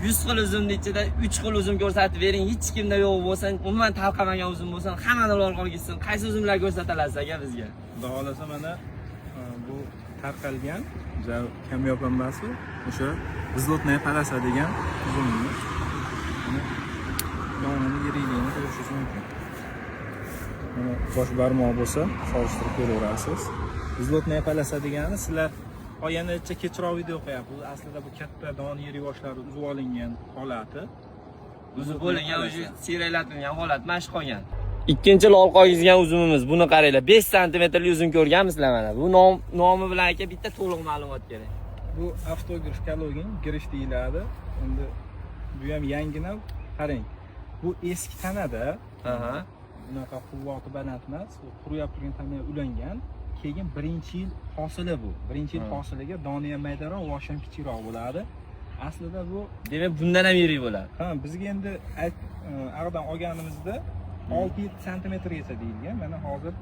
100 xil uzumning ichida 3 xil uzum ko'rsatib bering, hech kimda yo'q bo'lsa, umuman tarqamagan uzum bo'lsa, hammani orqaga gitsin. Qaysi uzumlar ko'rsatasiz aka bizga? Xudo xolasa mana bu tarqalgan, kamyob hammasi o'sha Vzlotная полоса degan uzumimiz. Donani yirikligini ko'rishingiz mumkin. Mana bosh barmoq bo'lsa, solishtirib ko'raverasiz. Vzlotная полоса degani sizlar oyanacha kechroq video qo'yapsiz. Aslida bu katta don yirik boshlari uzib olingan holati. Uzib bo'lingan, o'sha siyraklangan holat mash qolgan. Ikkinchi lol qo'yilgan uzumimiz. Buni qaranglar, 5 santimetrli uzum ko'rganmisizlar mana. Bu nomi bilan aka bitta to'liq ma'lumot kerak. Bu avtograf kalogin girish deyiladi. Endi bu ham yangina, qarang. Bu eski tanada. Bunaqa quvvati baland emas, quriyab turgan tanaga ulangan. Keyin birinchi yil hosili bu. Birinchi yil hosiliga doni ham maydaroq, vosh ham kichikroq bo'ladi. Aslida bu demak bundan ham yirik bo'ladi. Ha, bizga endi aradan olganimizda 6-7 santimetrgacha deyilgan. Mana hozir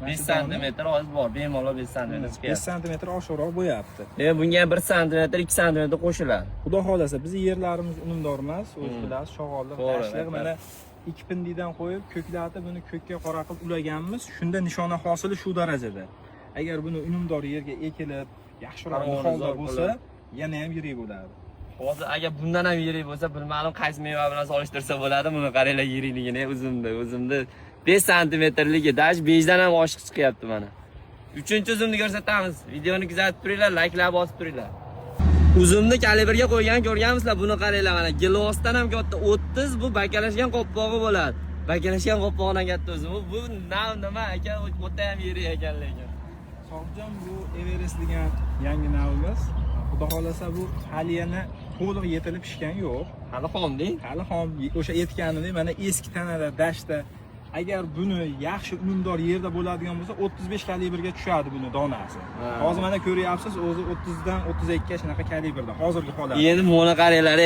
5 santimetr hozir bor, bemalol 5 santimetr chiqyapti. 5 santimetr oshiqroq bo'yapti. Demak bunga 1 santimetr, 2 santimetr qo'shiladi. Xudo xolasa bizning yerlarimiz unumdor emas, o'z bilasiz, shog'ollik, tashliq mana 2 pindidan qo'yib, ko'klatib buni ko'kka qora qilib ulaganmiz. Shunda nishona hosili shu darajada. Agar buni unumdor yerga ekilib, yaxshiroq holda bo'lsa, yana ham yirik bo'ladi. Hozir agar bundan ham yirik bo'lsa, bilmadim qaysi meva bilan solishtirsa bo'ladi. Buni qaranglar yirikligini, uzumni 5 santimetrligi, dash 5 dan ham oshiq chiqyapti mana. 3-chi uzumni ko'rsatamiz. Videoni kuzatib turinglar, like'lar bosib turinglar. Uzumni kalibrga qo'ygan ko'rganmisizlar? Buni qaranglar mana. Gilosdan ham katta 30, bu bakalashgan qo'ppog'i bo'ladi. Bakalashgan qo'ppog'idan katta uzum. Bu nima aka? O'ta ham yirik ekan lekin. Sog'jon, bu Everest degan yangi navimiz. Xudo xolasa bu hali yana to'liq yetilib pishgan yo'q. Hali xomding? Hali xom. O'sha etganini mana eski tanada, dashda agar buni yaxshi unumdor yerda bo'ladigan bo'lsa 35 kalibrga tushadi buni donasi. Hozir mana ko'ryapsiz, o'zi 30 dan 32 ga shunaqa kalibrda hozirgi holat. Endi buni qaranglar.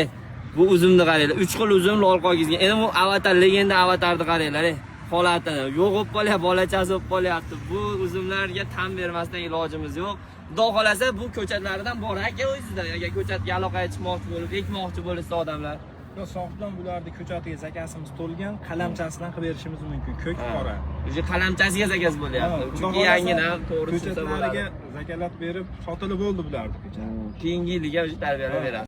Bu uzumni qaranglar. 3 xil uzum lol qo'ygan. Endi bu avatar, legenda avatarni qaranglar. Holatini yo'q bo'lib qolyapti, bolachasi bo'lib qolyapti. Bu uzumlarga tan bermasdan ilojimiz yo'q. Xudo xolasa bu ko'chatlaridan bor aka o'zida. Agar ko'chatga aloqaga chiqmoqchi bo'lib, ekmoqchi bo'lsa odamlar. Yo, Sohibjon bularni ko'chatiga zakasimiz to'lgan, qalamchasidan qilib berishimiz mumkin. Ko'k qora. O'sha qalamchasiga zakas bo'lyapti. Chunki yangina to'g'ri tushsa bo'ladi. Ko'chatlarga zakalat berib sotilib bo'ldi bularni ko'chat. Keyingi yilga o'sha tarbiyalab beradi.